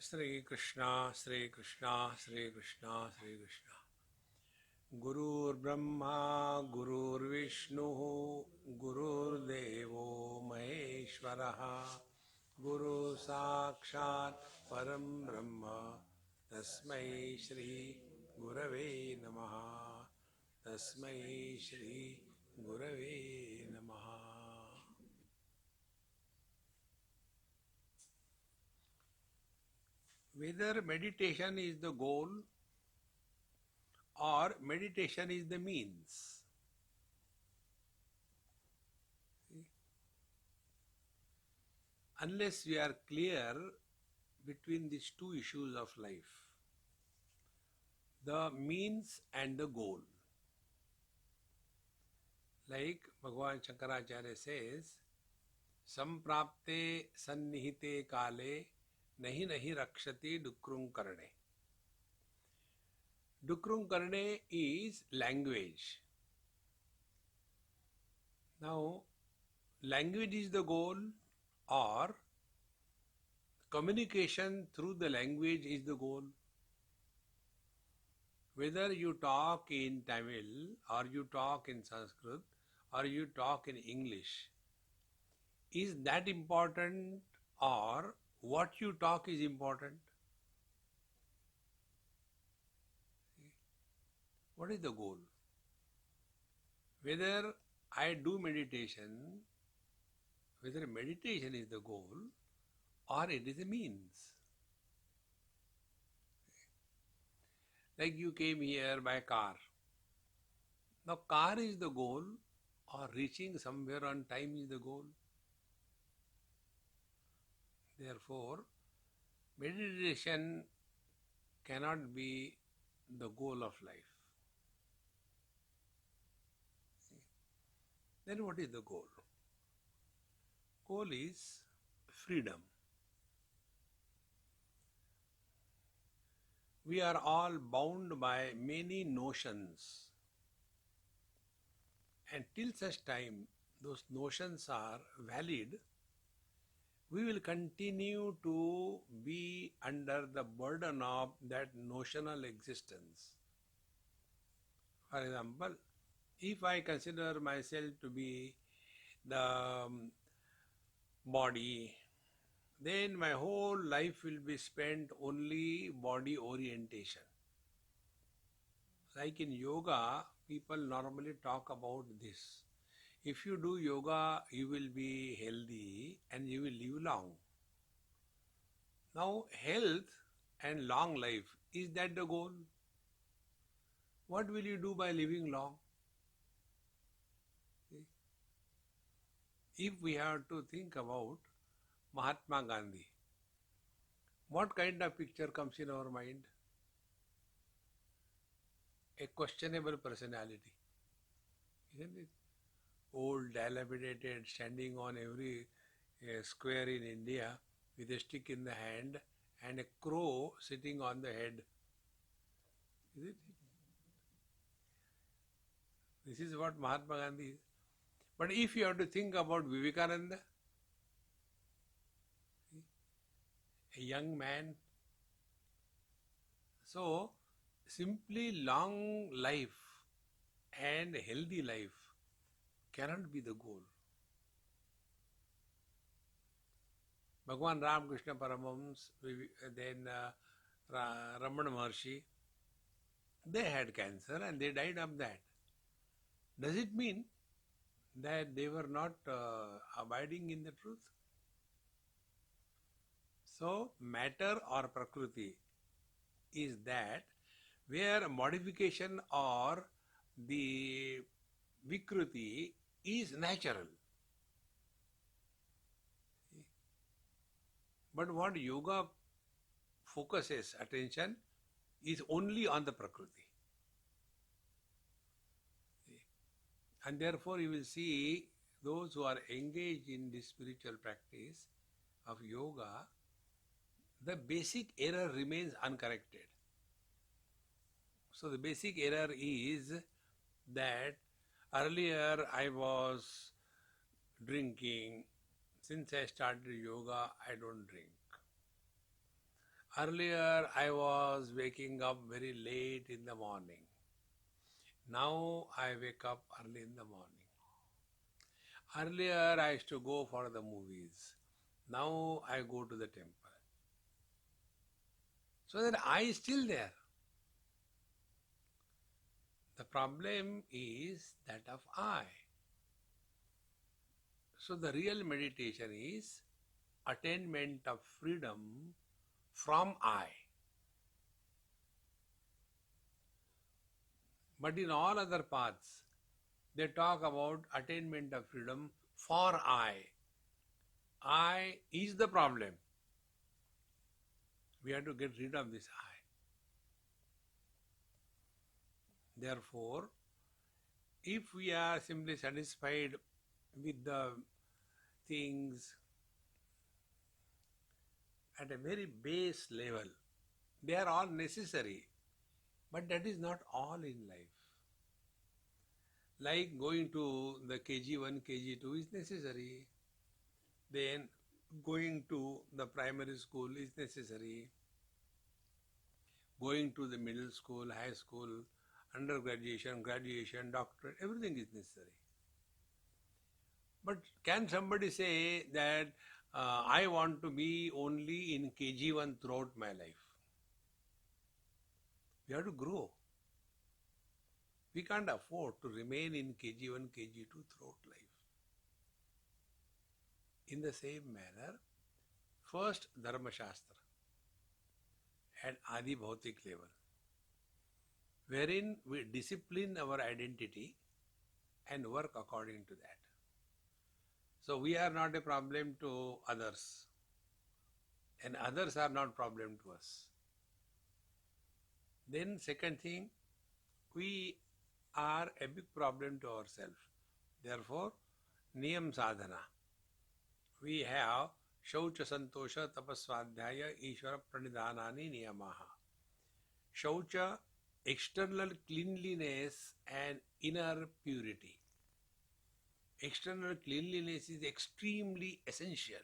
Sri Krishna, Sri Krishna, Sri Krishna, Sri Krishna. Gurur Brahma, Gurur Vishnu, Gurur Devo Maheshwaraha, Guru Sakshat Param Brahma, Tasmai Shri Gurave Namaha, Tasmai Shri Gurave Namaha. Whether meditation is the goal or meditation is the means. Unless we are clear between these two issues of life, the means and the goal. Like Bhagavan Shankaracharya says, Samprapte sannihite kale nahi nahi rakshati dukrung karne. Dukrung karne is language. Now, language is the goal or communication through the language is the goal. Whether you talk in Tamil or you talk in Sanskrit or you talk in English, is that important or what you talk is important? What is the goal? Whether I do meditation, whether meditation is the goal or it is a means. Like you came here by car. Now car is the goal or reaching somewhere on time is the goal. Therefore, meditation cannot be the goal of life. Then what is the goal? Goal is freedom. We are all bound by many notions, and till such time those notions are valid, we will continue to be under the burden of that notional existence. For example, if I consider myself to be the body, then my whole life will be spent only body orientation. Like in yoga, people normally talk about this. If you do yoga, you will be healthy and you will live long. Now, health and long life, is that the goal? What will you do by living long? If we have to think about Mahatma Gandhi, what kind of picture comes in our mind? A questionable personality, isn't it? Old, dilapidated, standing on every square in India with a stick in the hand and a crow sitting on the head. Is it? This is what Mahatma Gandhi is. But if you have to think about Vivekananda, a young man, so simply long life and healthy life cannot be the goal. Bhagavan Ramakrishna Paramahams, then Ramana Maharshi, they had cancer and they died of that. Does it mean that they were not abiding in the truth? So, matter or prakriti is that where modification or the vikruti is natural. But what yoga focuses attention is only on the prakriti. And therefore you will see those who are engaged in this spiritual practice of yoga, the basic error remains uncorrected. So the basic error is that earlier I was drinking. Since I started yoga, I don't drink. Earlier, I was waking up very late in the morning. Now, I wake up early in the morning. Earlier, I used to go for the movies. Now, I go to the temple. So that I is still there. The problem is that of I. So, the real meditation is attainment of freedom from I. But in all other paths, they talk about attainment of freedom for I. I is the problem. We have to get rid of this I. Therefore, if we are simply satisfied with the things at a very base level, they are all necessary. But that is not all in life. Like going to the KG1, KG2 is necessary. Then going to the primary school is necessary. Going to the middle school, high school, undergraduation, graduation, doctorate, everything is necessary. But can somebody say that I want to be only in KG1 throughout my life? We have to grow. We can't afford to remain in KG1, KG2 throughout life. In the same manner, first Dharma Shastra at Adi Bhautik level, wherein we discipline our identity and work according to that. So we are not a problem to others, and others are not problem to us. Then second thing, we are a big problem to ourselves. Therefore, Niyam Sadhana. We have Shaucha Santosha Tapaswadhyaya Ishvara Pranidhanani Niyamaha. Shaucha, external cleanliness and inner purity. External cleanliness is extremely essential.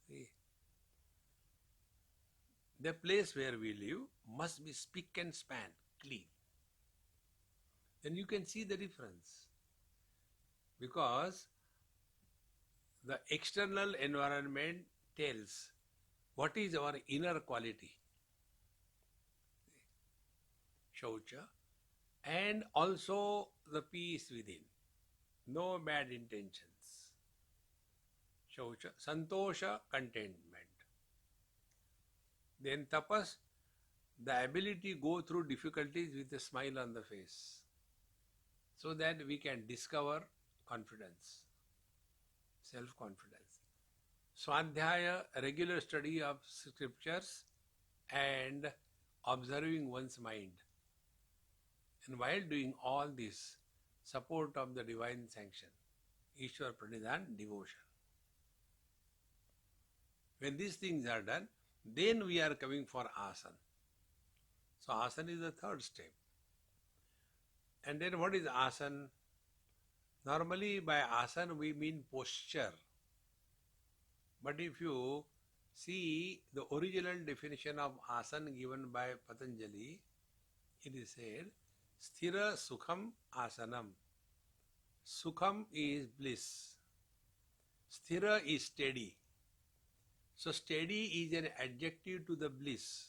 See, the place where we live must be spick and span, clean. Then you can see the difference. Because the external environment tells what is our inner quality. Shaucha. And also the peace within. No bad intentions. Shaucha. Santosha, contentment. Then tapas, the ability to go through difficulties with a smile on the face, so that we can discover confidence, self-confidence. Swadhyaya, regular study of scriptures and observing one's mind. And while doing all this, support of the divine sanction, Ishwar Pranidhan, devotion. When these things are done, then we are coming for asana. So asana is the third step. And then what is asana? Normally by asana we mean posture. But if you see the original definition of asana given by Patanjali, it is said, Sthira Sukham Asanam. Sukham is bliss. Sthira is steady. So steady is an adjective to the bliss,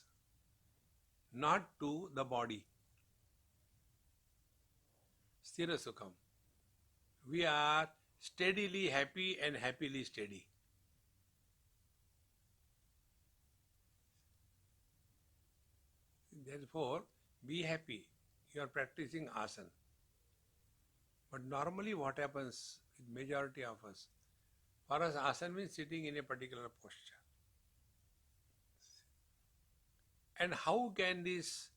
not to the body. Sthira Sukham. We are steadily happy and happily steady. Therefore, be happy. You are practicing asana. But normally what happens with majority of us, for us asana means sitting in a particular posture. And how can this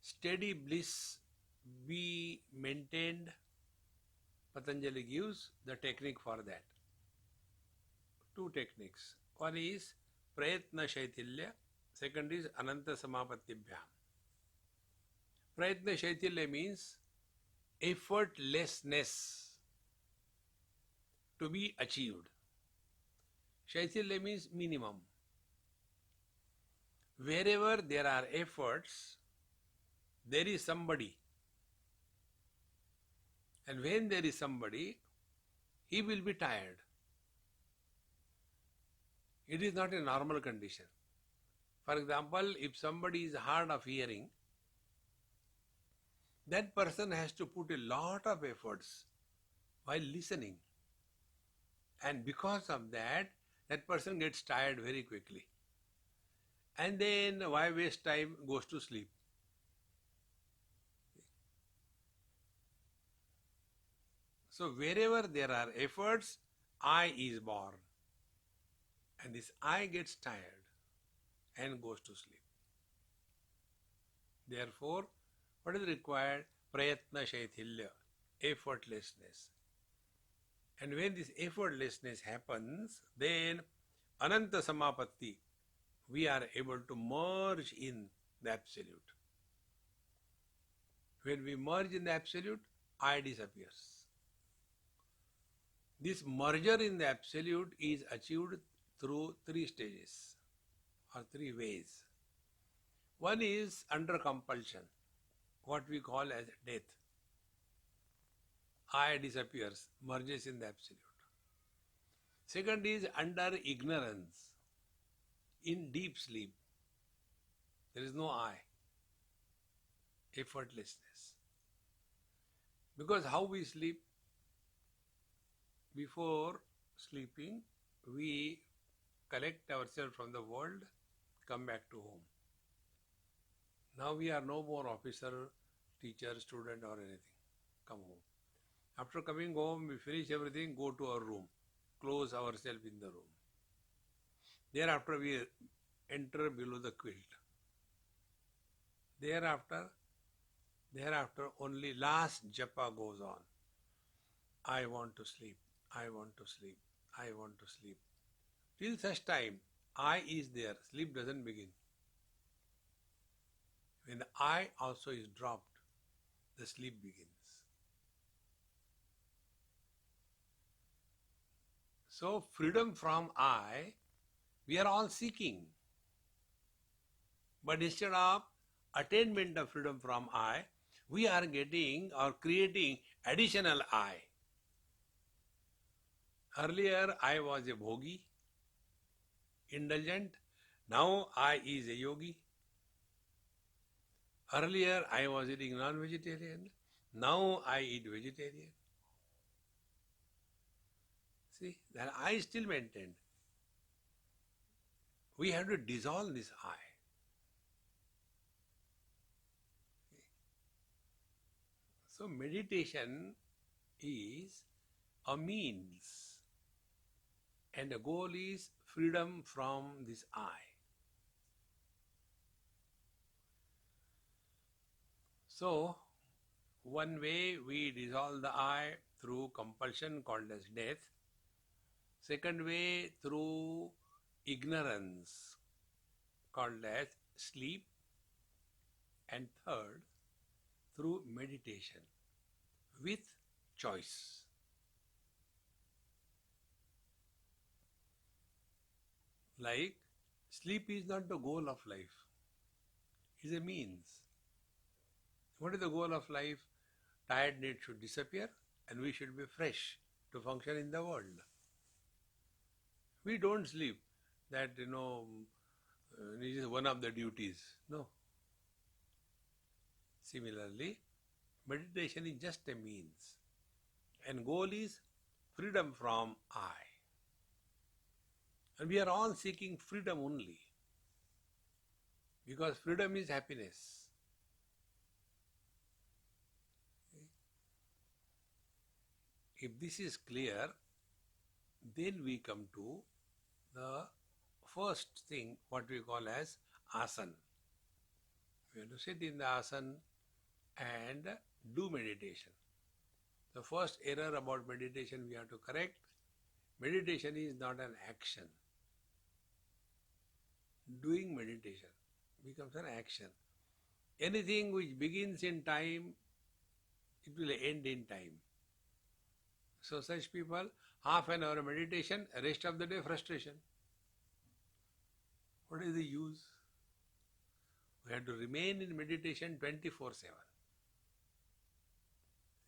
steady bliss be maintained? Patanjali gives the technique for that. Two techniques. One is Prayatna Shaitilya, second is Ananta Samapatibhyam. Prayatna Shaitilya means effortlessness to be achieved. Shaitilya means minimum. Wherever there are efforts, there is somebody. And when there is somebody, he will be tired. It is not a normal condition. For example, if somebody is hard of hearing, that person has to put a lot of efforts while listening. And because of that, that person gets tired very quickly. And then why waste time? Goes to sleep. So wherever there are efforts, I is born. And this I gets tired and goes to sleep. Therefore, what is required? Prayatna shaithilya, effortlessness. And when this effortlessness happens, then ananta samapatti, we are able to merge in the Absolute. When we merge in the Absolute, I disappears. This merger in the Absolute is achieved through three stages or three ways. One is under compulsion, what we call as death. I disappears, merges in the Absolute. Second is under ignorance, in deep sleep. There is no I, effortlessness. Because how we sleep? Before sleeping, we collect ourselves from the world, come back to home. Now we are no more officer, teacher, student or anything. Come home. After coming home, we finish everything, go to our room, close ourselves in the room. Thereafter we enter below the quilt. Thereafter only last japa goes on. I want to sleep, I want to sleep, I want to sleep. Till such time, I is there, sleep doesn't begin. When the I also is dropped, the sleep begins. So freedom from I, we are all seeking. But instead of attainment of freedom from I, we are getting or creating additional I. Earlier, I was a bhogi, indulgent. Now, I is a yogi. Earlier, I was eating non-vegetarian. Now, I eat vegetarian. See, that I is still maintained. We have to dissolve this I. So, meditation is a means, and the goal is freedom from this I. So, one way we dissolve the I through compulsion called as death. Second way through ignorance called as sleep. And third, through meditation with choice. Like, sleep is not the goal of life. It is a means. What is the goal of life? Tiredness should disappear and we should be fresh to function in the world. We don't sleep. That, it is one of the duties. No. Similarly, meditation is just a means. And goal is freedom from I. And we are all seeking freedom only. Because freedom is happiness. If this is clear, then we come to the first thing, what we call as asana. We have to sit in the asana and do meditation. The first error about meditation we have to correct. Meditation is not an action. Doing meditation becomes an action. Anything which begins in time, it will end in time. So such people, half an hour meditation, rest of the day frustration. What is the use? We have to remain in meditation 24/7.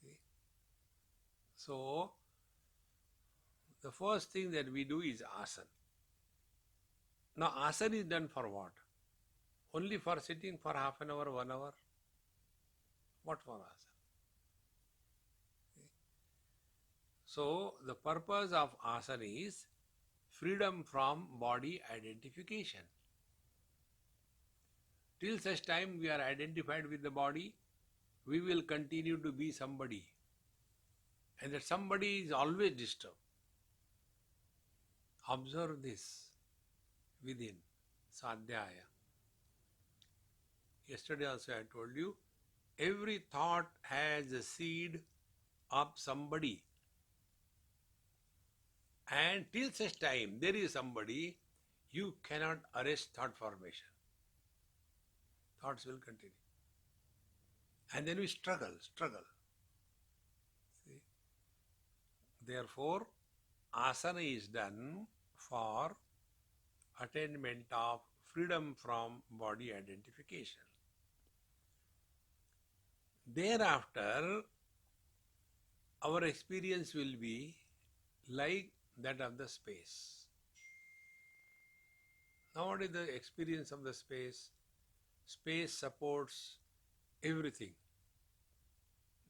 See? So, the first thing that we do is asana. Now, asana is done for what? Only for sitting for half an hour, 1 hour? What for asana? So, the purpose of asana is freedom from body identification. Till such time we are identified with the body, we will continue to be somebody. And that somebody is always disturbed. Observe this within Sadhyaya. Yesterday also I told you, every thought has a seed of somebody. And till such time there is somebody, you cannot arrest thought formation. Thoughts will continue. And then we struggle. See? Therefore, asana is done for attainment of freedom from body identification. Thereafter, our experience will be like that of the space. Now, what is the experience of the space? Space supports everything.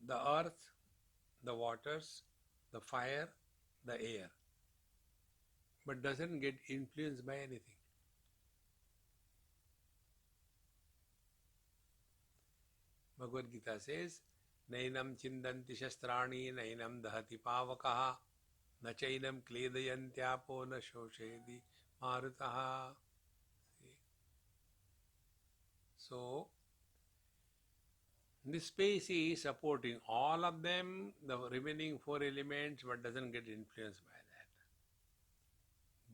The earth, the waters, the fire, the air. But doesn't get influenced by anything. Bhagavad Gita says, Nainam chindanti shastrani, nainam dahati pavakaha, na chainam kledayantyapo, na shoshedi marutaha. So, this space is supporting all of them, the remaining four elements, but doesn't get influenced by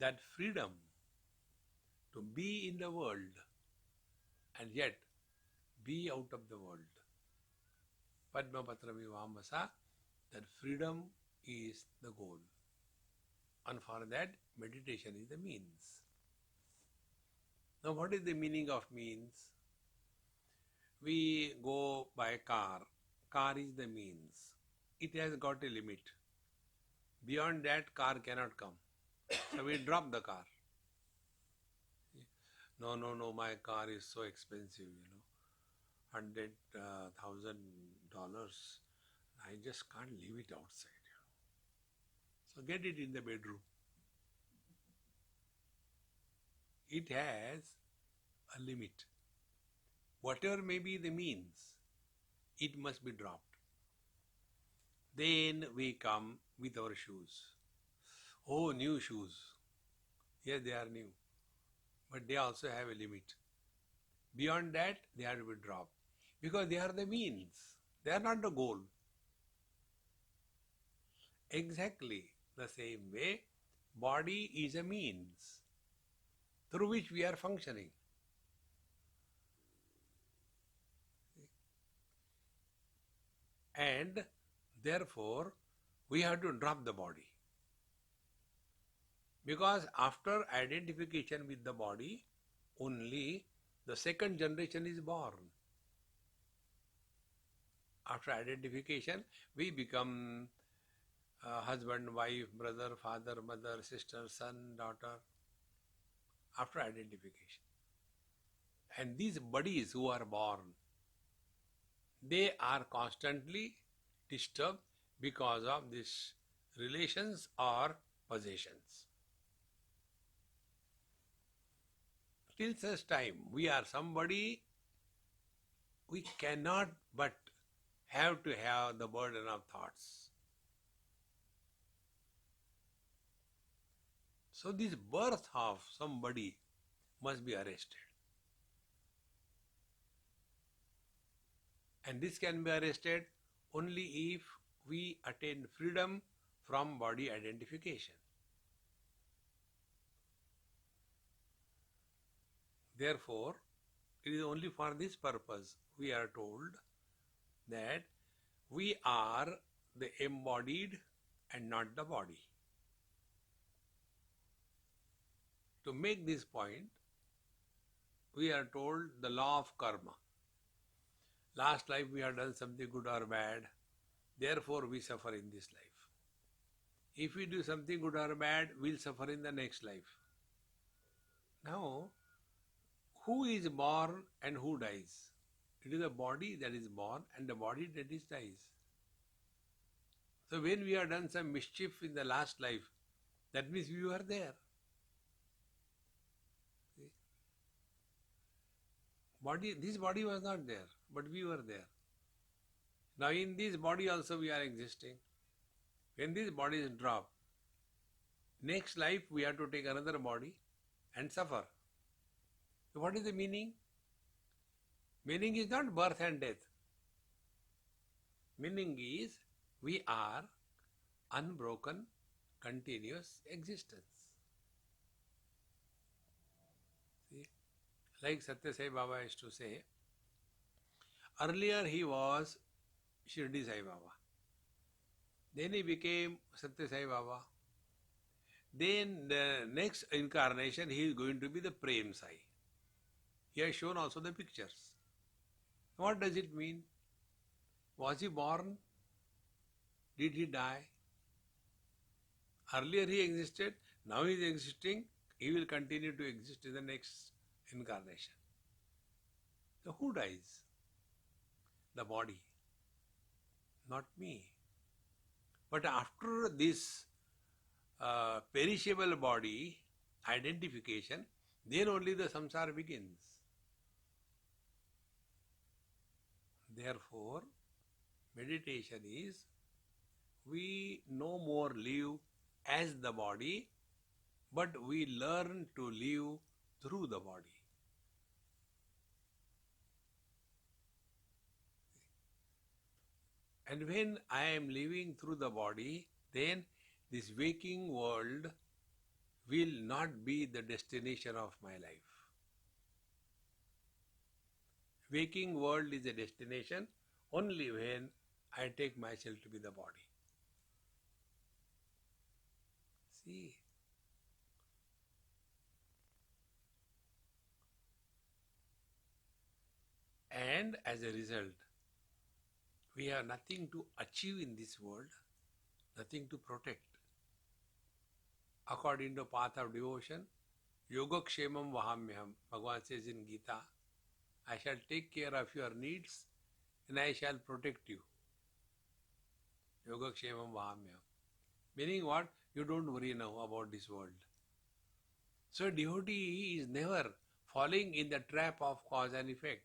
that. That freedom to be in the world and yet be out of the world. Padmapatra Vivamasa, that freedom is the goal. And for that, meditation is the means. Now, what is the meaning of means? We go by car. Car is the means. It has got a limit. Beyond that, car cannot come. So we drop the car. No, my car is so expensive, $100,000. I just can't leave it outside. So get it in the bedroom. It has a limit. Whatever may be the means, it must be dropped. Then we come with our shoes. Oh, new shoes. Yes, they are new. But they also have a limit. Beyond that, they have to be dropped. Because they are the means. They are not the goal. Exactly the same way, body is a means through which we are functioning. And therefore, we have to drop the body. Because after identification with the body, only the second generation is born. After identification, we become husband, wife, brother, father, mother, sister, son, daughter. After identification. And these bodies who are born, they are constantly disturbed because of these relations or possessions. Till such time we are somebody, we cannot but have to have the burden of thoughts. So this birth of somebody must be arrested. And this can be arrested only if we attain freedom from body identification. Therefore, it is only for this purpose we are told that we are the embodied and not the body. To make this point, we are told the law of karma. Last life we have done something good or bad, therefore we suffer in this life. If we do something good or bad, we'll suffer in the next life. Now, who is born and who dies? It is the body that is born and the body that is dies. So when we have done some mischief in the last life, that means we were there. See? This body was not there, but we were there. Now in this body also we are existing. When this body is dropped, next life we have to take another body and suffer. So what is the meaning? Meaning is not birth and death. Meaning is we are unbroken, continuous existence. See? Like Satya Sai Baba used to say, earlier he was Shirdi Sai Baba. Then he became Satya Sai Baba. Then the next incarnation he is going to be the Prem Sai. He has shown also the pictures. What does it mean? Was he born? Did he die? Earlier he existed, now he is existing, he will continue to exist in the next incarnation. So who dies? The body, not me. But after this perishable body identification, then only the samsara begins. Therefore, meditation is we no more live as the body, but we learn to live through the body. And when I am living through the body, then this waking world will not be the destination of my life. Waking world is a destination only when I take myself to be the body. See? And as a result, we have nothing to achieve in this world, nothing to protect. According to path of devotion, Yogakshemam Vahamyam, Bhagavan says in Gita, I shall take care of your needs and I shall protect you. Yogakshemam Vahamyam. Meaning what? You don't worry now about this world. So a devotee is never falling in the trap of cause and effect.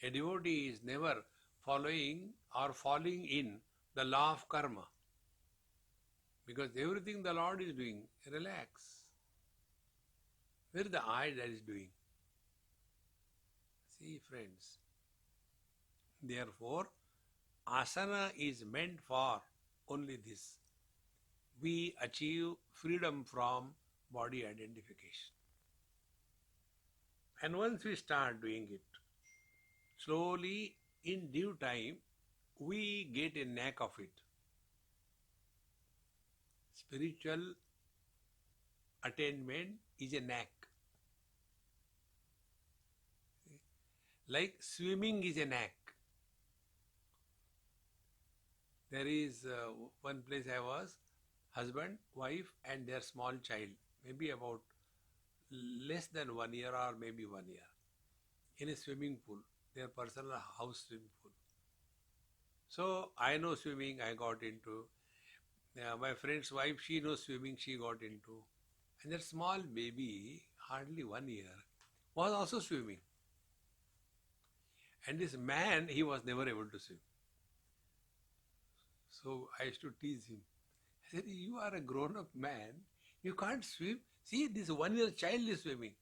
A devotee is never following or falling in the law of karma. Because everything the Lord is doing, relax. Where is the I that is doing? See, friends. Therefore, asana is meant for only this. We achieve freedom from body identification. And once we start doing it, slowly, in due time, we get a knack of it. Spiritual attainment is a knack. Like swimming is a knack. There is one place I was, husband, wife and their small child, maybe about less than 1 year or maybe 1 year, in a swimming pool, their personal house swimming pool. So I know swimming, I got into. My friend's wife, she knows swimming, she got into. And that small baby, hardly 1 year, was also swimming. And this man, he was never able to swim. So I used to tease him. I said, you are a grown-up man, you can't swim. See, this 1 year child is swimming.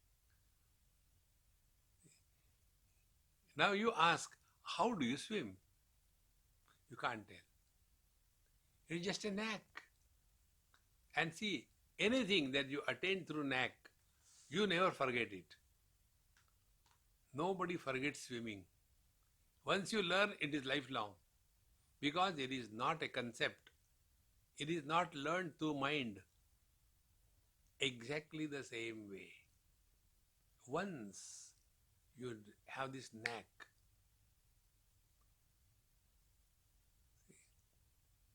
Now you ask, how do you swim? You can't tell. It's just a knack. And see, anything that you attain through knack, you never forget it. Nobody forgets swimming. Once you learn, it is lifelong. Because it is not a concept. It is not learned through mind. Exactly the same way. Once You have this knack.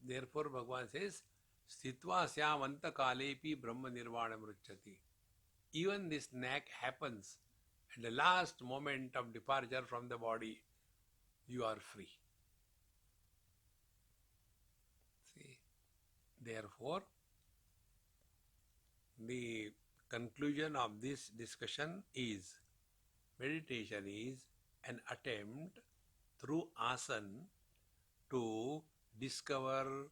Therefore, Bhagavan says, Sthitva syam anta kalepi brahma nirvana mruchati. Even this knack happens at the last moment of departure from the body, you are free. See, therefore, the conclusion of this discussion is meditation is an attempt through asana to discover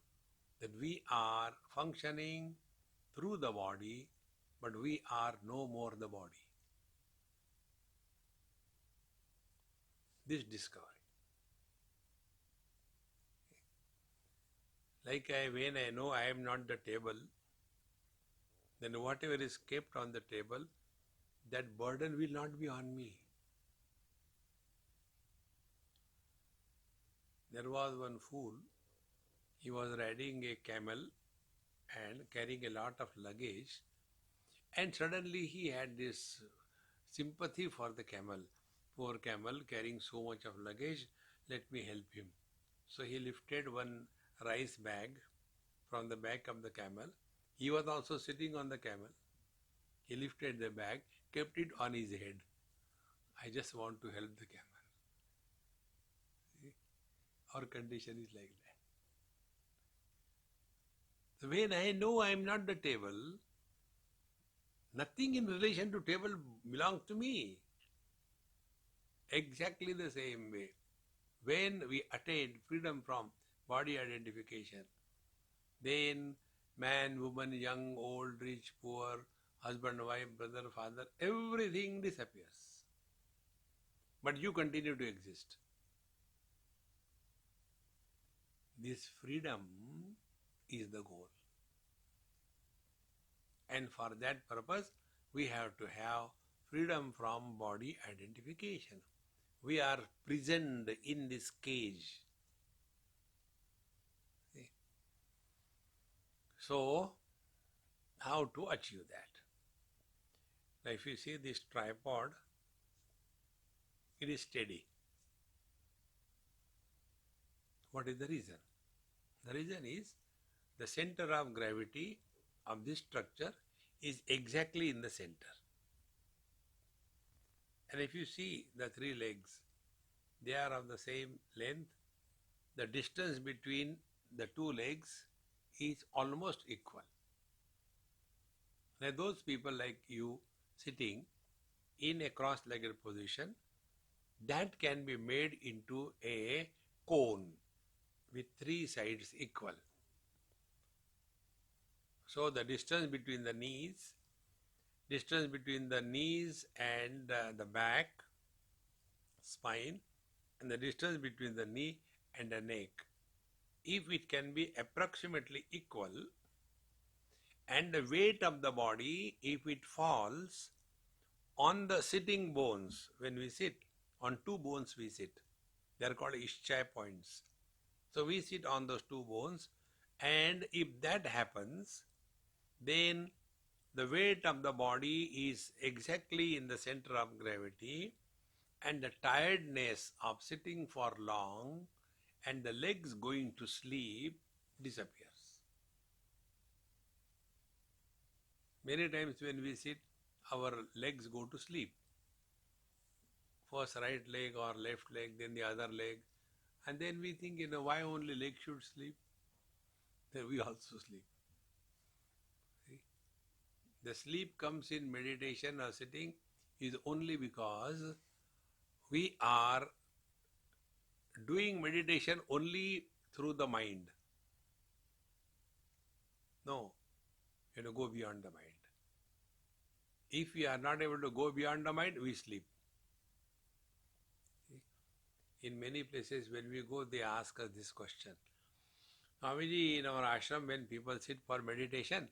that we are functioning through the body, but we are no more the body. This discovery. Like when I know I am not the table, then whatever is kept on the table, that burden will not be on me. There was one fool, he was riding a camel and carrying a lot of luggage, and suddenly he had this sympathy for the camel. Poor camel carrying so much of luggage, let me help him. So he lifted one rice bag from the back of the camel. He was also sitting on the camel. He lifted the bag, kept it on his head. I just want to help the camel. See? Our condition is like that. So when I know I am not the table, nothing in relation to table belongs to me. Exactly the same way. When we attain freedom from body identification, then man, woman, young, old, rich, poor, husband, wife, brother, father, everything disappears. But you continue to exist. This freedom is the goal. And for that purpose, we have to have freedom from body identification. We are prisoned in this cage. See? So, how to achieve that? Now, if you see this tripod, it is steady. What is the reason? The reason is the center of gravity of this structure is exactly in the center. And if you see the three legs, they are of the same length. The distance between the two legs is almost equal. Now those people like you sitting in a cross-legged position, that can be made into a cone with three sides equal. So the distance between the knees and the back, spine, and the distance between the knee and the neck, if it can be approximately equal, and the weight of the body, if it falls on the sitting bones, when we sit, on two bones we sit, they are called ischai points. So we sit on those two bones, and if that happens, then the weight of the body is exactly in the center of gravity, and the tiredness of sitting for long and the legs going to sleep disappears. Many times when we sit, our legs go to sleep. First right leg or left leg, then the other leg. And then we think, why only leg should sleep? Then we also sleep. See? The sleep comes in meditation or sitting is only because we are doing meditation only through the mind. No, go beyond the mind. If we are not able to go beyond the mind, we sleep. In many places when we go, they ask us this question. Swamiji, in our ashram, when people sit for meditation,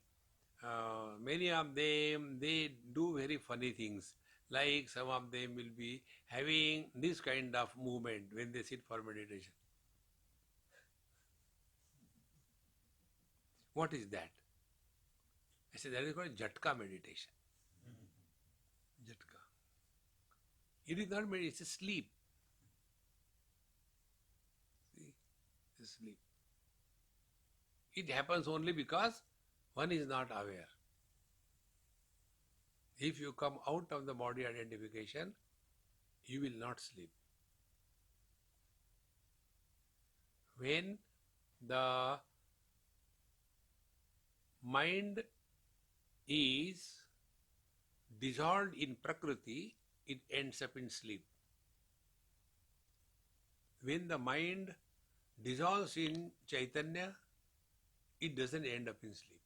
many of them, they do very funny things. Like some of them will be having this kind of movement when they sit for meditation. What is that? I said, that is called Jatka meditation. Jatka. It is not made, it's a sleep. See, it's sleep. It happens only because one is not aware. If you come out of the body identification, you will not sleep. When the mind is dissolved in Prakriti, it ends up in sleep. When the mind dissolves in Chaitanya, it doesn't end up in sleep.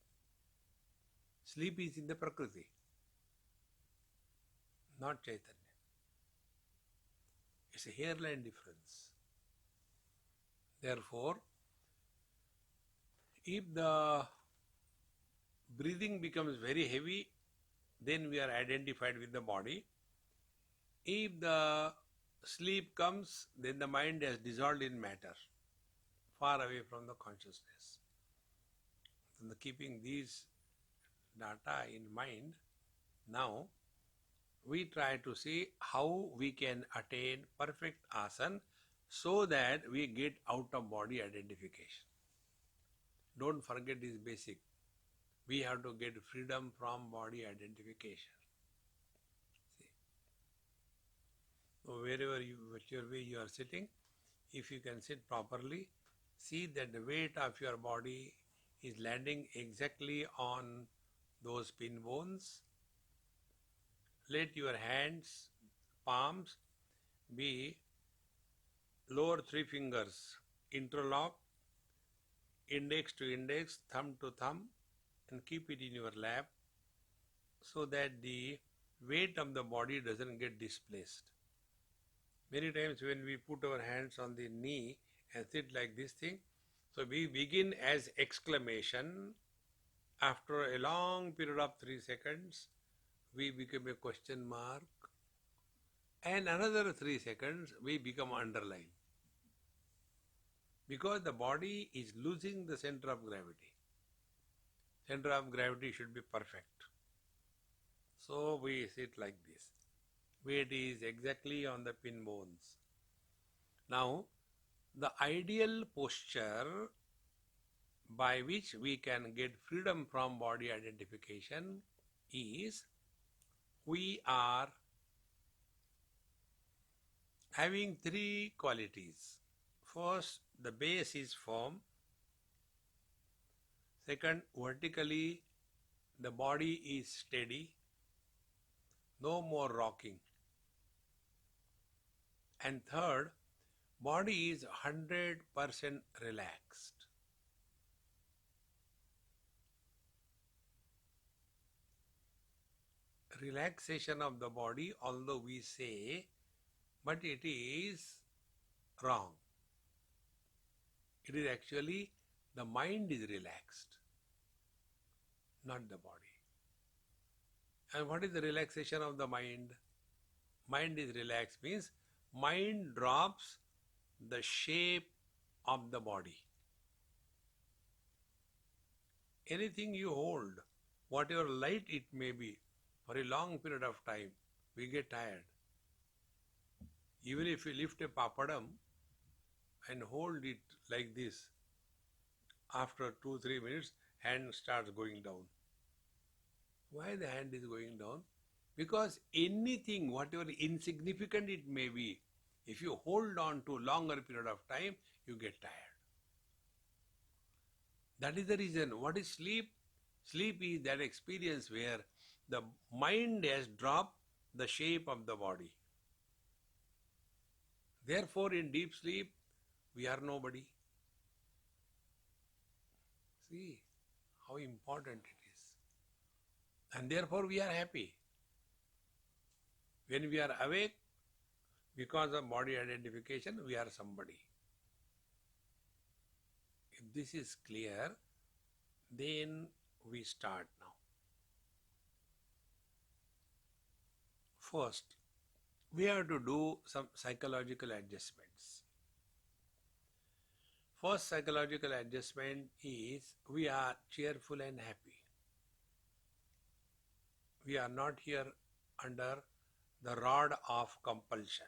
Sleep is in the Prakriti, not Chaitanya. It's a hairline difference. Therefore, if the breathing becomes very heavy, then we are identified with the body. If the sleep comes, then the mind has dissolved in matter, far away from the consciousness. So keeping these data in mind, now we try to see how we can attain perfect asana so that we get out of body identification. Don't forget this basic. We have to get freedom from body identification. See. So wherever you, whichever way you are sitting, if you can sit properly, see that the weight of your body is landing exactly on those pin bones. Let your hands, palms be lower three fingers interlock, index to index, thumb to thumb, and keep it in your lap so that the weight of the body doesn't get displaced. Many times when we put our hands on the knee and sit like this thing, so we begin as exclamation. After a long period of 3 seconds, we become a question mark, and another 3 seconds, we become underline. Because the body is losing the center of gravity. Center of gravity should be perfect. So we sit like this. Weight is exactly on the pin bones. Now, the ideal posture by which we can get freedom from body identification is we are having three qualities. First, the base is firm. Second, vertically, the body is steady. No more rocking. And third, body is 100% relaxed. Relaxation of the body, although we say, but it is wrong. It is actually the mind is relaxed, not the body. And what is the relaxation of the mind? Mind is relaxed means mind drops the shape of the body. Anything you hold, whatever light it may be, for a long period of time, we get tired. Even if you lift a papadam and hold it like this, after 2-3 minutes, hand starts going down. Why the hand is going down? Because anything, whatever insignificant it may be, if you hold on to longer period of time, you get tired. That is the reason. What is sleep? Sleep is that experience where the mind has dropped the shape of the body. Therefore, in deep sleep, we are nobody. See how important it is. And therefore, we are happy. When we are awake, because of body identification, we are somebody. If this is clear, then we start now. First, we have to do some psychological adjustments. First psychological adjustment is we are cheerful and happy. We are not here under the rod of compulsion.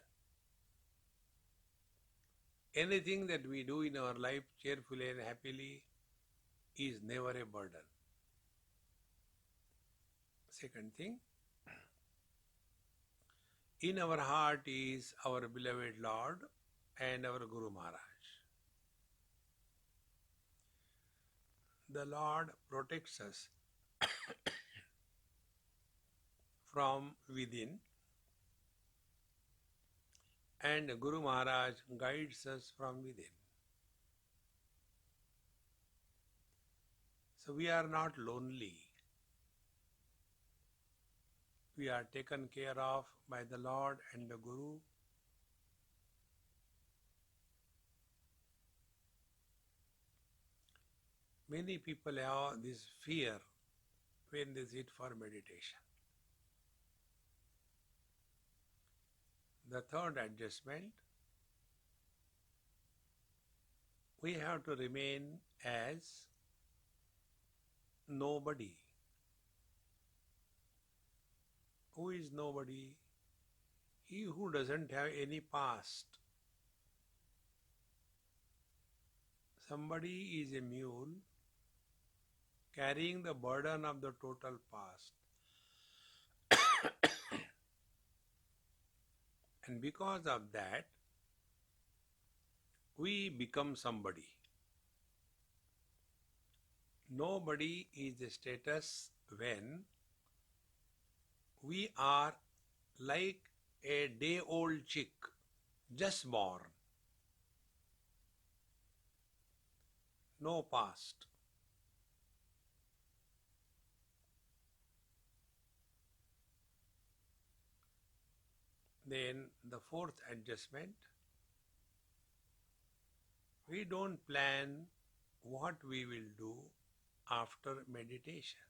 Anything that we do in our life cheerfully and happily is never a burden. Second thing, in our heart is our beloved Lord and our Guru Maharaj. The Lord protects us from within, and Guru Maharaj guides us from within. So we are not lonely. We are taken care of by the Lord and the Guru. Many people have this fear when they sit for meditation. The third adjustment, we have to remain as nobody. Who is nobody? He who doesn't have any past. Somebody is a mule carrying the burden of the total past. And because of that, we become somebody. Nobody is a status when we are like a day-old chick, just born. No past. Then the fourth adjustment, we don't plan what we will do after meditation.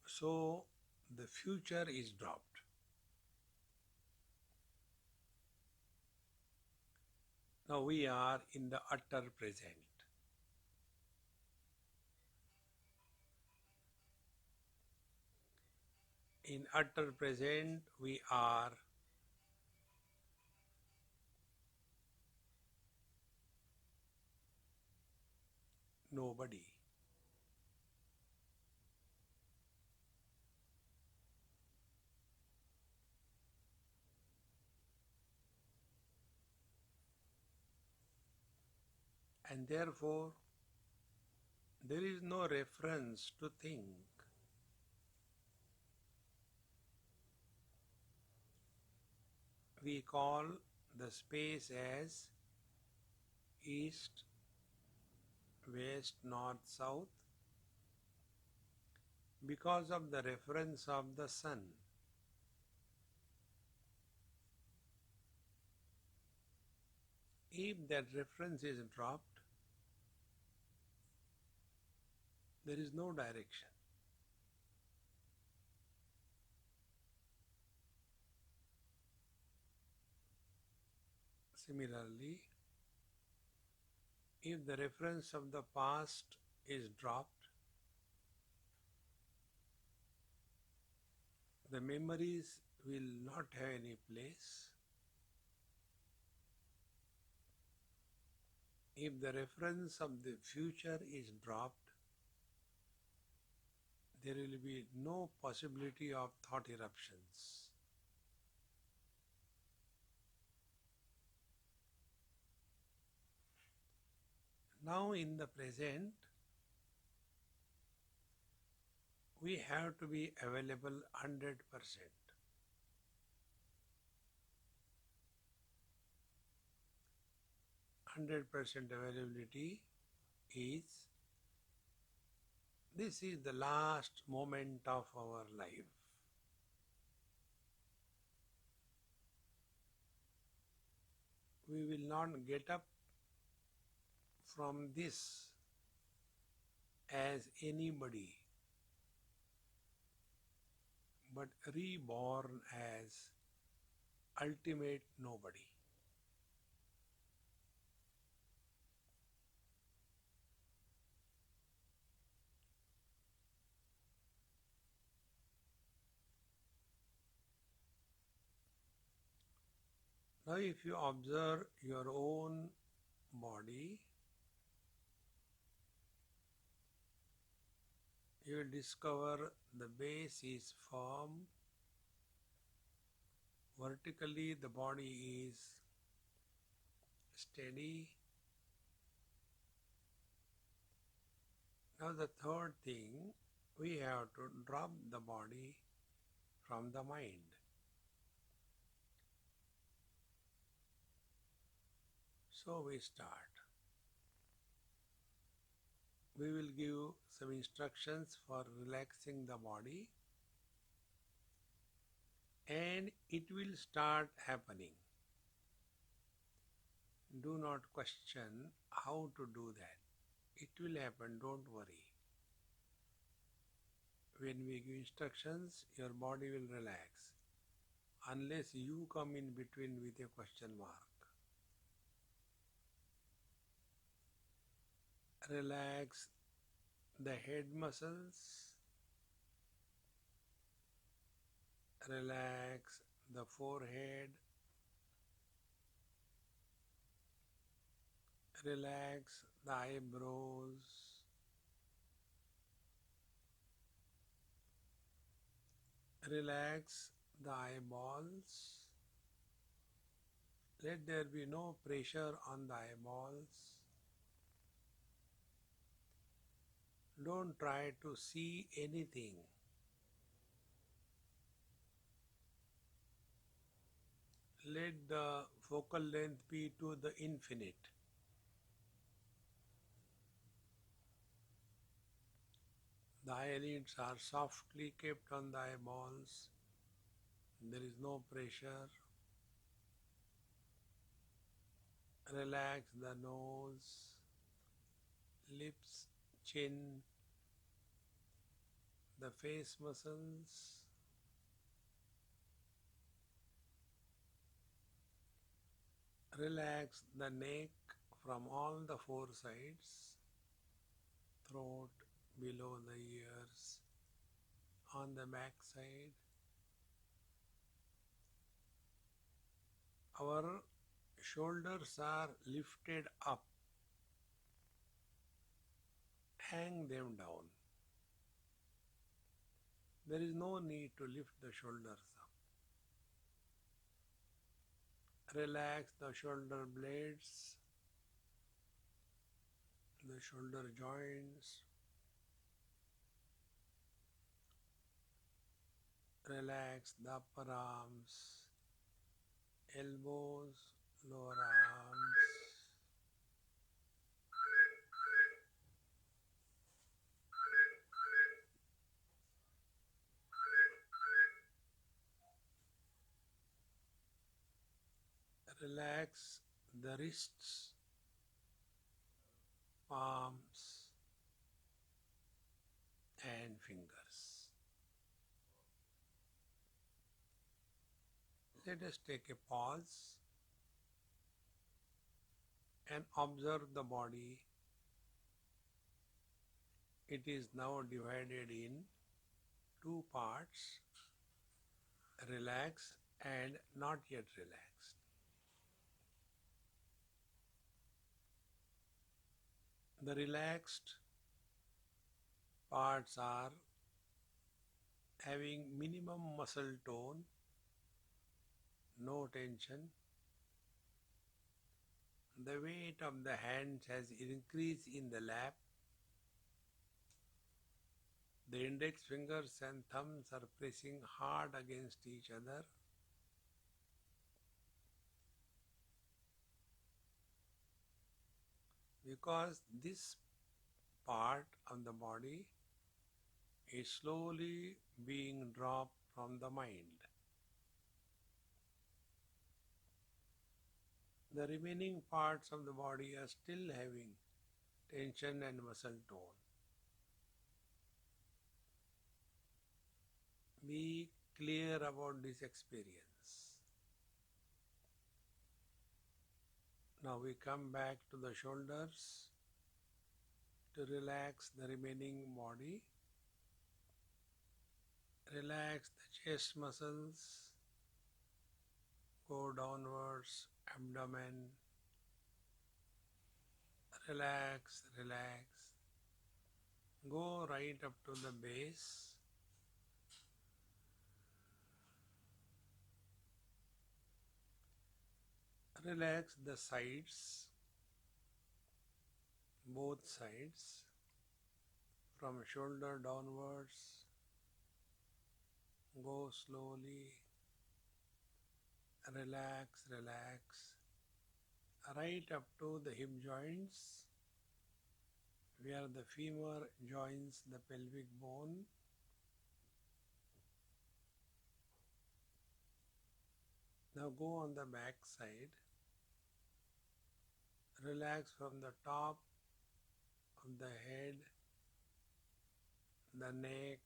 So the future is dropped. Now we are in the utter present. In utter present, we are nobody. And therefore, there is no reference to think. We call the space as east, west, north, south because of the reference of the sun. If that reference is dropped, there is no direction. Similarly, if the reference of the past is dropped, the memories will not have any place. If the reference of the future is dropped, there will be no possibility of thought eruptions. Now in the present, we have to be available 100%. 100% availability is, this is the last moment of our life. We will not get up from this as anybody, but reborn as ultimate nobody. Now, if you observe your own body, you will discover the base is firm. Vertically, the body is steady. Now, the third thing, we have to drop the body from the mind. So, we start. We will give some instructions for relaxing the body, and it will start happening. Do not question how to do that. It will happen, don't worry. When we give instructions, your body will relax, unless you come in between with a question mark. Relax the head muscles, relax the forehead, relax the eyebrows, relax the eyeballs. Let there be no pressure on the eyeballs. Don't try to see anything. Let the focal length be to the infinite. The eyelids are softly kept on the eyeballs. There is no pressure. Relax the nose, lips, chin, the face muscles. Relax the neck from all the four sides, throat, below the ears, on the back side. Our shoulders are lifted up. Hang them down. There is no need to lift the shoulders up. Relax the shoulder blades, the shoulder joints. Relax the upper arms, elbows, lower arms. Relax the wrists, palms, and fingers. Let us take a pause and observe the body. It is now divided in two parts, relaxed and not yet relaxed. The relaxed parts are having minimum muscle tone, no tension. The weight of the hands has increased in the lap. The index fingers and thumbs are pressing hard against each other. Because this part of the body is slowly being dropped from the mind. The remaining parts of the body are still having tension and muscle tone. Be clear about this experience. Now we come back to the shoulders to relax the remaining body. Relax the chest muscles, Go downwards, abdomen, relax, relax. Go right up to the base. Relax the sides, both sides, from shoulder downwards. Go slowly, relax, relax, right up to the hip joints, where the femur joins the pelvic bone. Now go on the back side. Relax from the top of the head, the neck,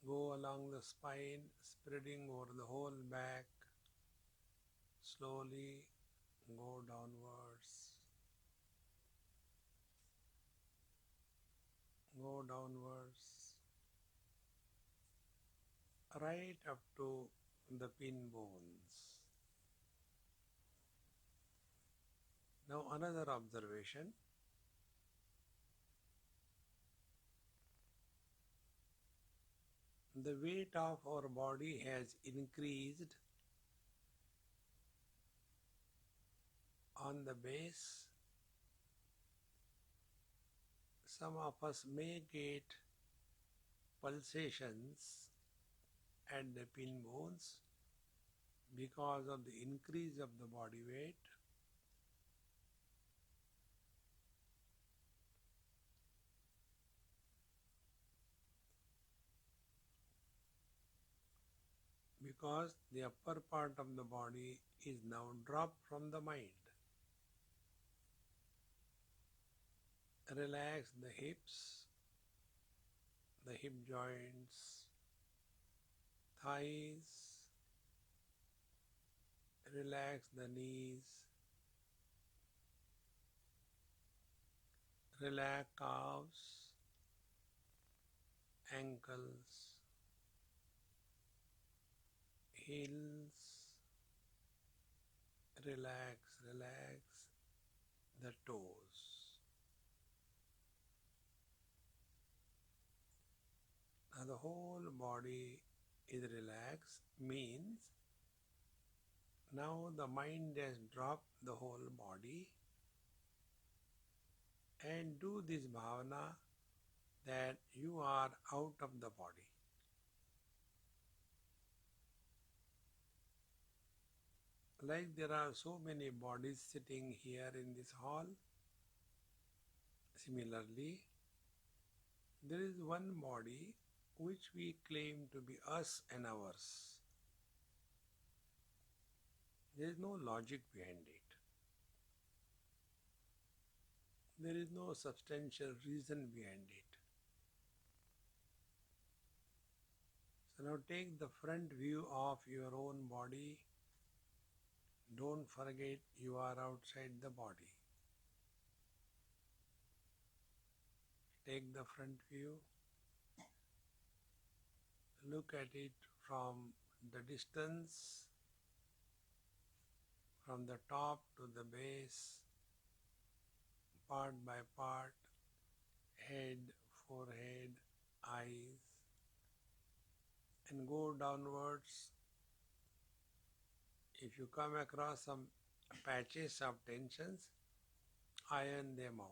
go along the spine, spreading over the whole back. Slowly go downwards. Go downwards, right up to the pin bones. Now another observation. The weight of our body has increased on the base. Some of us may get pulsations at the pin bones because of the increase of the body weight. Because the upper part of the body is now dropped from the mind. Relax the hips, the hip joints, thighs, relax the knees, relax calves, ankles, heels, relax, relax the toes. Now the whole body is relaxed, means now the mind has dropped the whole body, and do this bhavana that you are out of the body. Like there are so many bodies sitting here in this hall, similarly, there is one body which we claim to be us and ours. There is no logic behind it. There is no substantial reason behind it. So now take the front view of your own body. Don't forget you are outside the body. Take the front view. Look at it from the distance, from the top to the base, part by part, head, forehead, eyes, and go downwards. If you come across some patches of tensions, iron them out.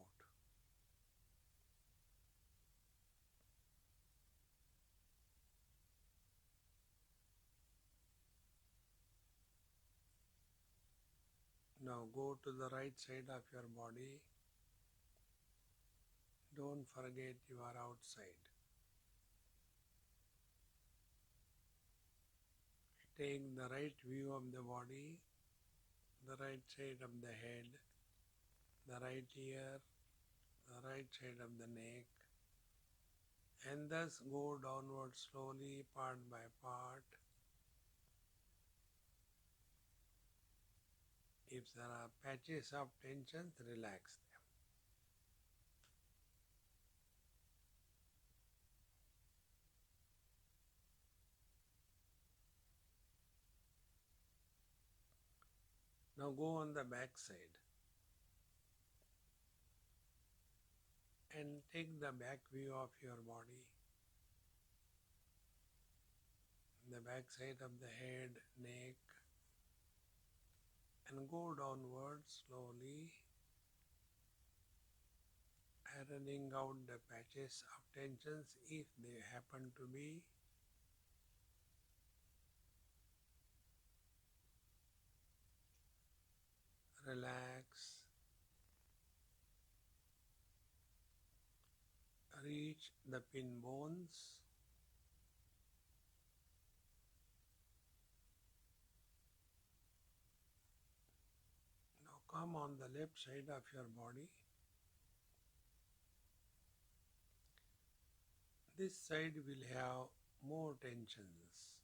Now go to the right side of your body. Don't forget you are outside. Take the right view of the body, the right side of the head, the right ear, the right side of the neck, and thus go downward slowly, part by part. If there are patches of tension, relax them. Now go on the back side and take the back view of your body, the back side of the head, neck, and go downwards slowly, ironing out the patches of tensions if they happen to be. Relax. Reach the pin bones. Now come on the left side of your body. This side will have more tensions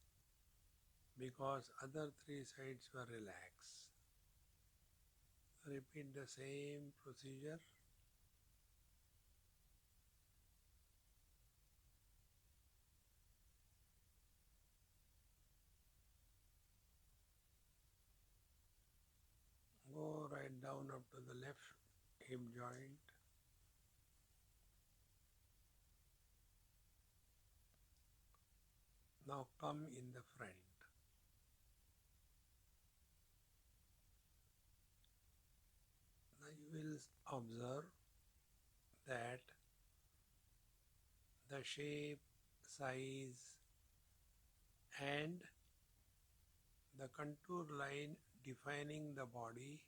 because other three sides were relaxed. Repeat the same procedure. Go right down up to the left hip joint. Now come in the front. Now you will observe that the shape, size, and the contour line defining the body,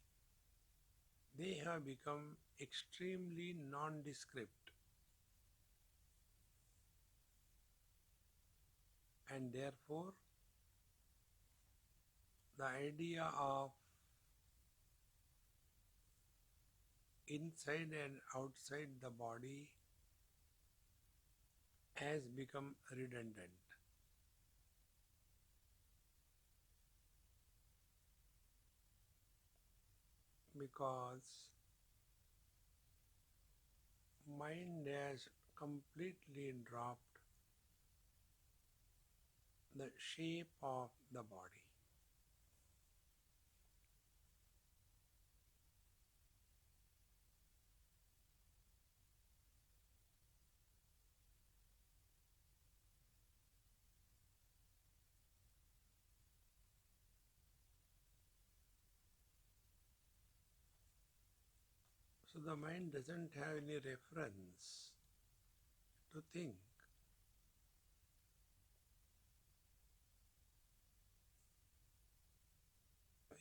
they have become extremely nondescript, and therefore the idea of inside and outside the body has become redundant. Because mind has completely dropped the shape of the body. So the mind doesn't have any reference to think.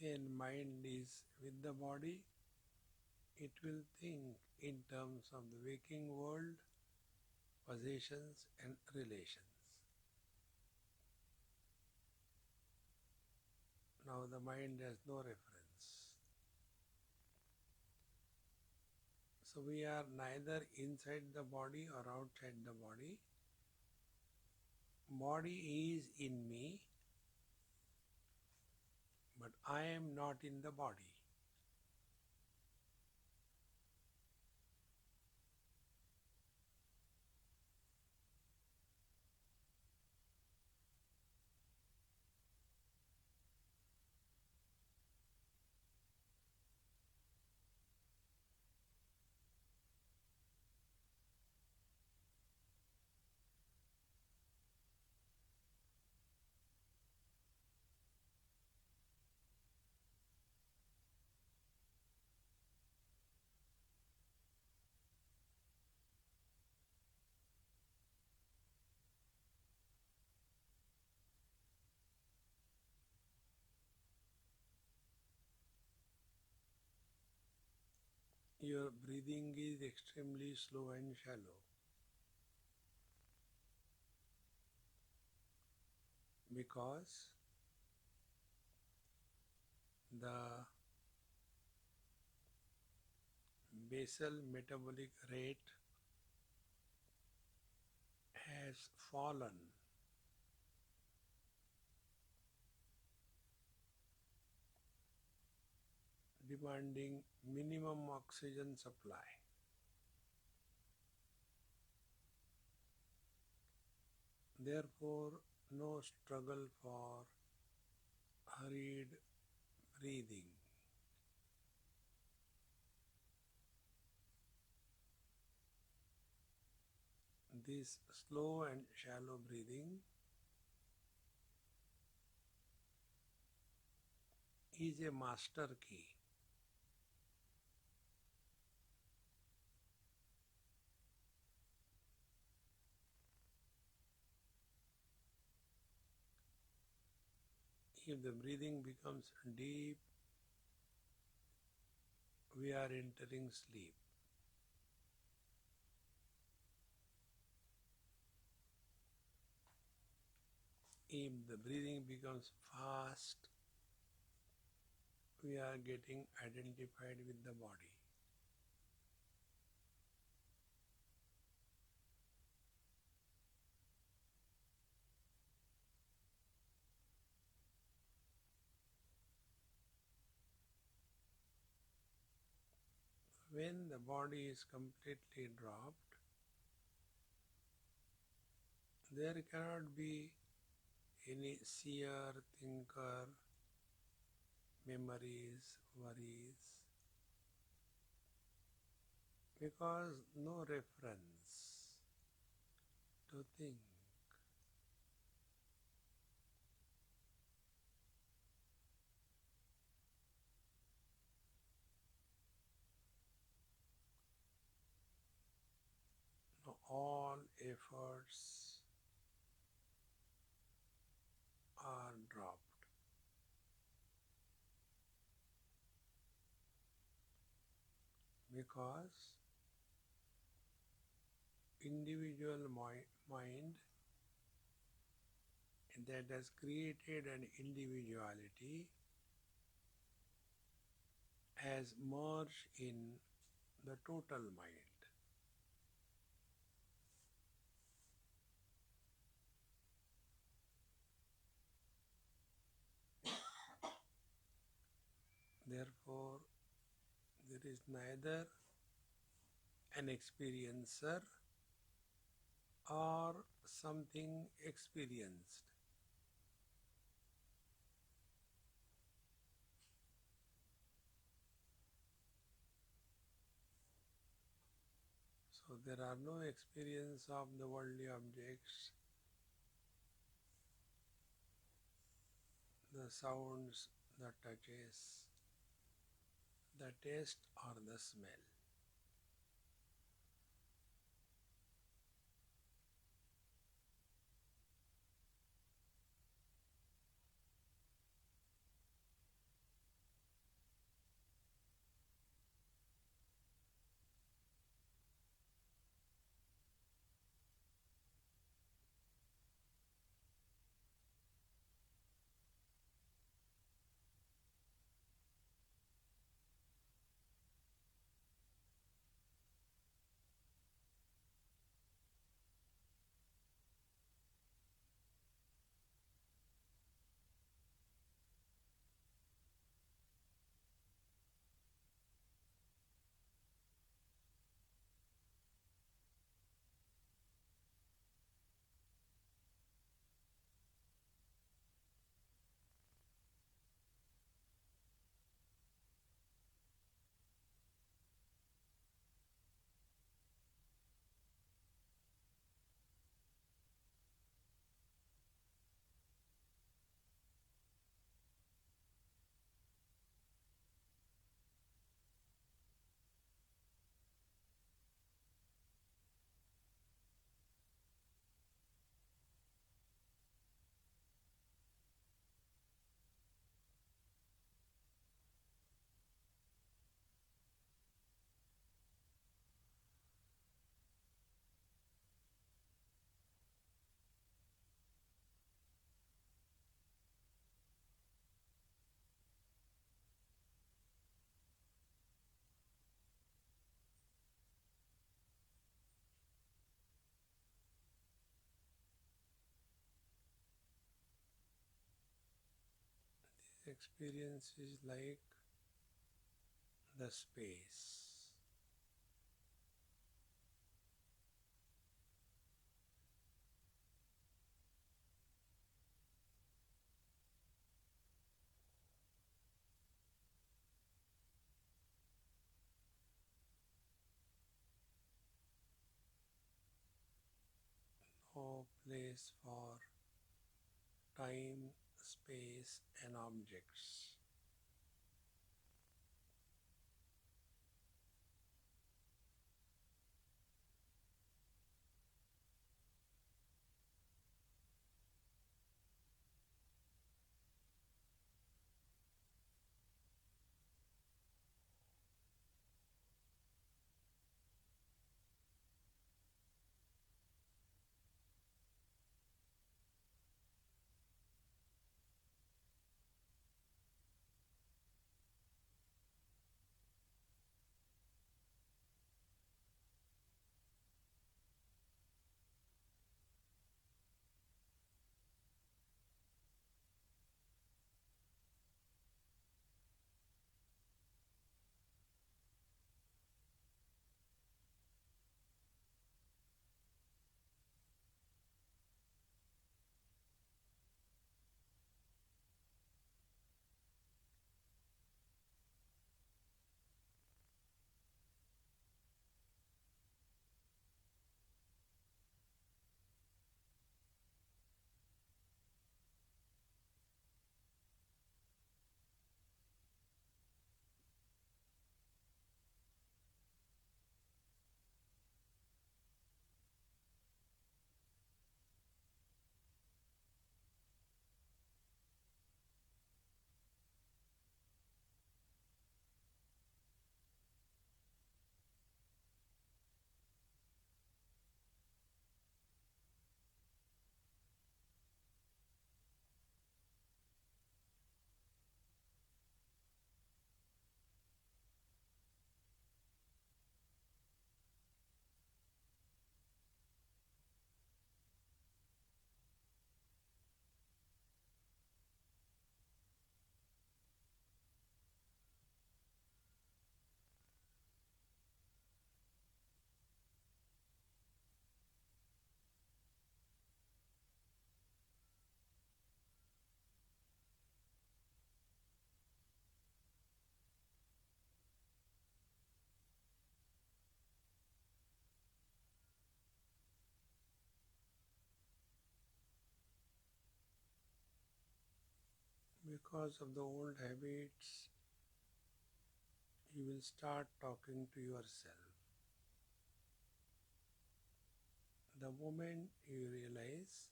When mind is with the body, it will think in terms of the waking world, possessions and relations. Now the mind has no reference. So we are neither inside the body or outside the body. Body is in me, but I am not in the body. Your breathing is extremely slow and shallow because the basal metabolic rate has fallen, demanding minimum oxygen supply. Therefore, no struggle for hurried breathing. This slow and shallow breathing is a master key. If the breathing becomes deep, we are entering sleep. If the breathing becomes fast, we are getting identified with the body. When the body is completely dropped, there cannot be any seer, thinker, memories, worries, because no reference to think. No, all efforts are dropped because individual mind that has created an individuality has merged in the total mind. Therefore, there is neither an experiencer or something experienced. So there are no experience of the worldly objects, the sounds, the touches, the taste or the smell. Experience is like the space. no place for time, space, and objects. Because of the old habits, you will start talking to yourself. The moment you realize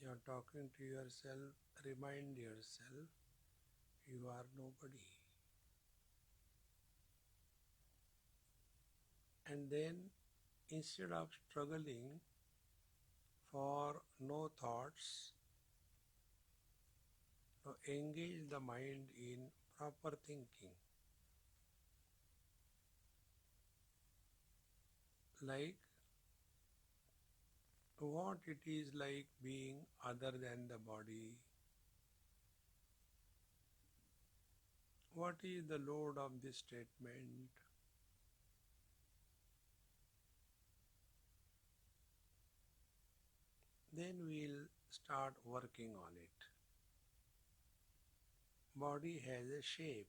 you are talking to yourself, remind yourself you are nobody. And then instead of struggling for no thoughts, now engage the mind in proper thinking. Like what it is like being other than the body. What is the load of this statement? Then we'll start working on it. Body has a shape.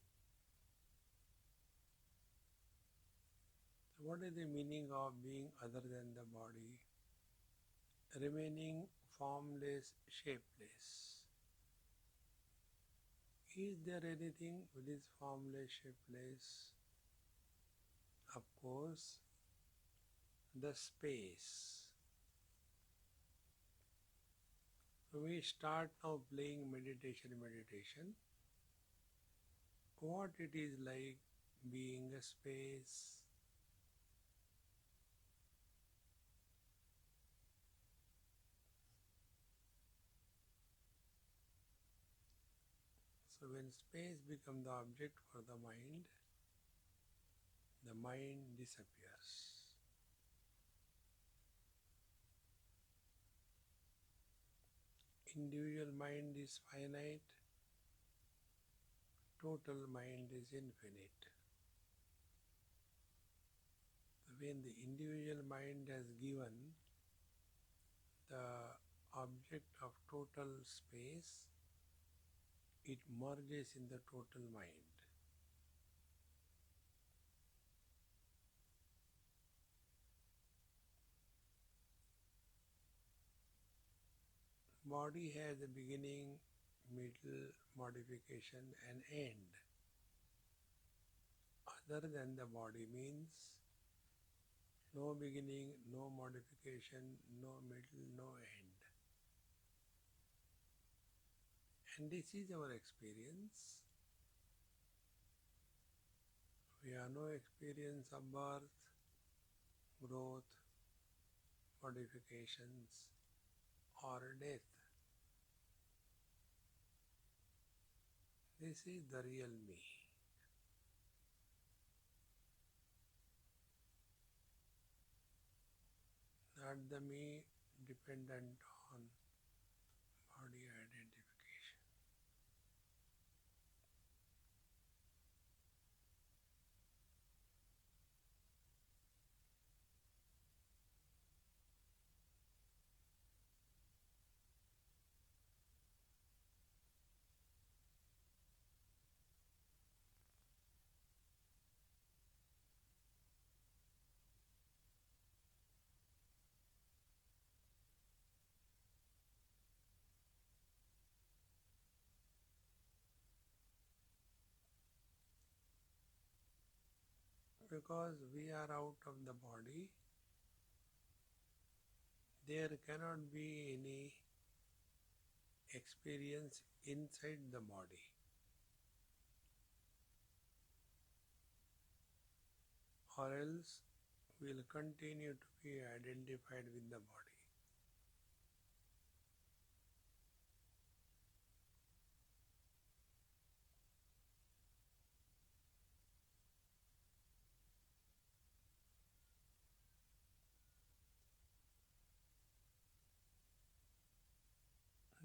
What is the meaning of being other than the body? Remaining formless, shapeless. Is there anything which is formless, shapeless? Of course, the space. We start now playing meditation. What it is like being a space. So when space becomes the object for the mind disappears. Individual mind is finite, total mind is infinite. When the individual mind has given the object of total space, it merges in the total mind. body has a beginning, middle, modification and end. Other than the body means no beginning, no modification, no middle, no end. And this is our experience. We have no experience of birth, growth, modifications, or death. This is the real me. Not the me dependent on body identification. Because we are out of the body, there cannot be any experience inside the body. Or else we will continue to be identified with the body.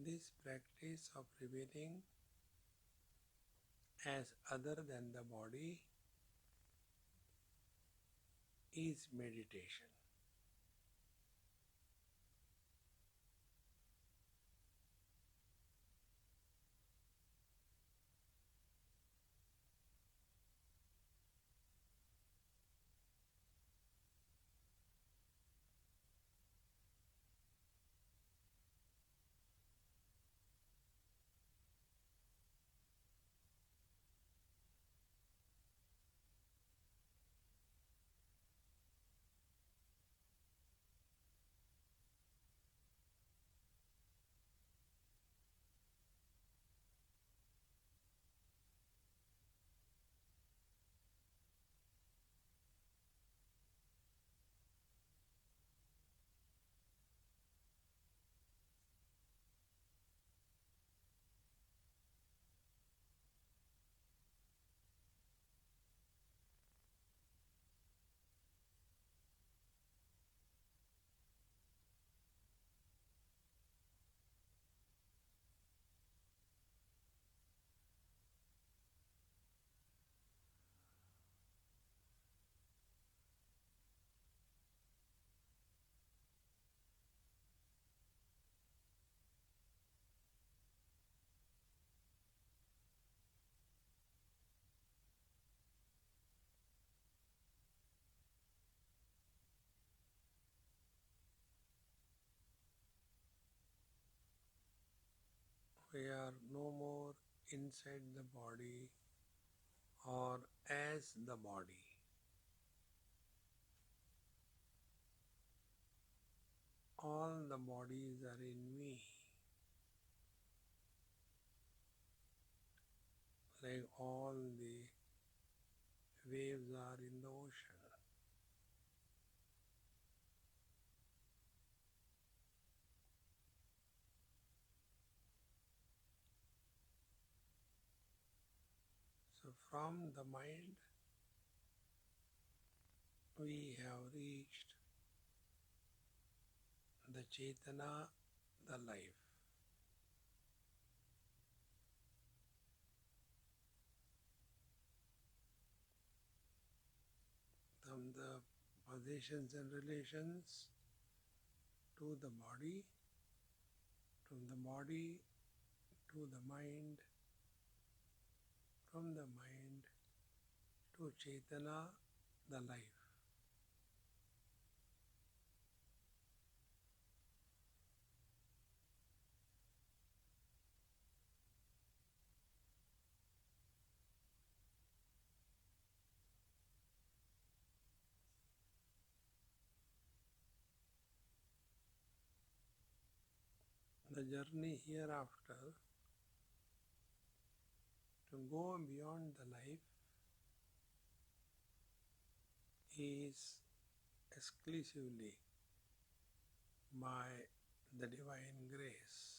This practice of remaining as other than the body is meditation. We are no more inside the body or as the body. All the bodies are in me. Like all the waves are in the ocean. So from the mind, we have reached the Chetana, the life. From the possessions and relations to the body, from the body to the mind, from the mind to Chetana, the life. the journey hereafter to go beyond the life is exclusively by the divine grace.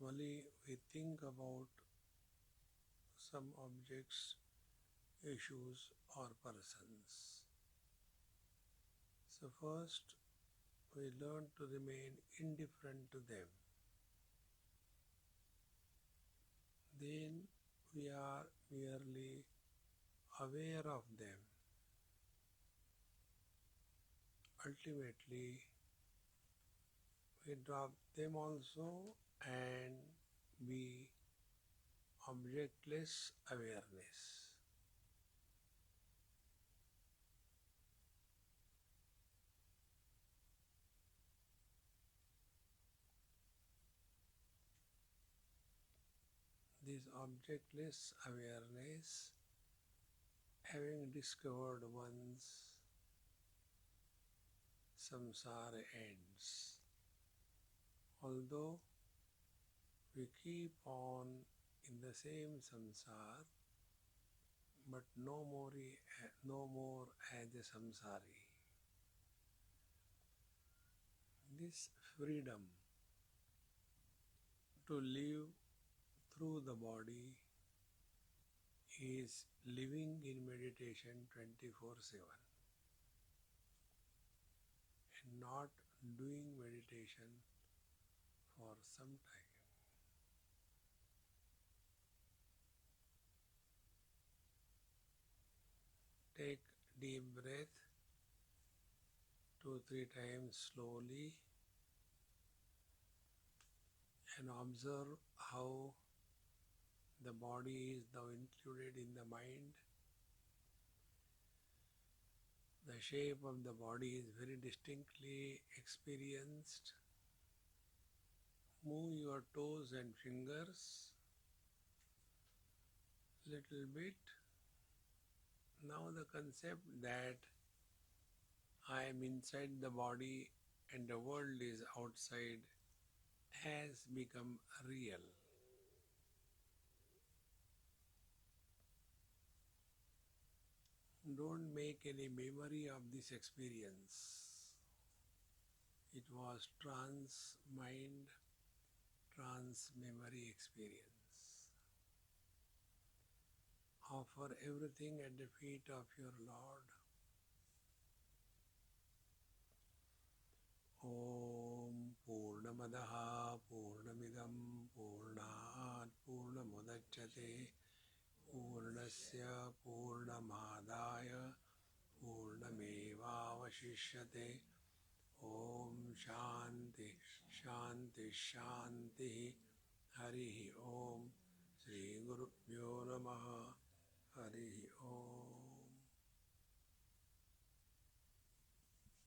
Normally, we think about some objects, issues, or persons. So, first, we learn to remain indifferent to them. Then, we are merely aware of them. Ultimately, we drop them also and be objectless awareness. This objectless awareness, having discovered one's samsara ends. Although we keep on in the same samsara, but no more as a samsari. This freedom to live through the body is living in meditation 24/7 and not doing meditation for some time. Take deep breath 2-3 times slowly and observe how the body is now included in the mind. The shape of the body is very distinctly experienced. Move your toes and fingers little bit. Now the concept that I am inside the body and the world is outside has become real. Don't make any memory of this experience. It was trance mind, trance memory experience. Offer everything at the feet of your Lord. Om Purnamadaha Purnamidam Purnat Purnamudachyate Purnasya Purnamadaya Purnamevavashishyate. Om Shanti Shanti Shanti. Hari Om. Shri Gurubhyo Namaha. Hari Om.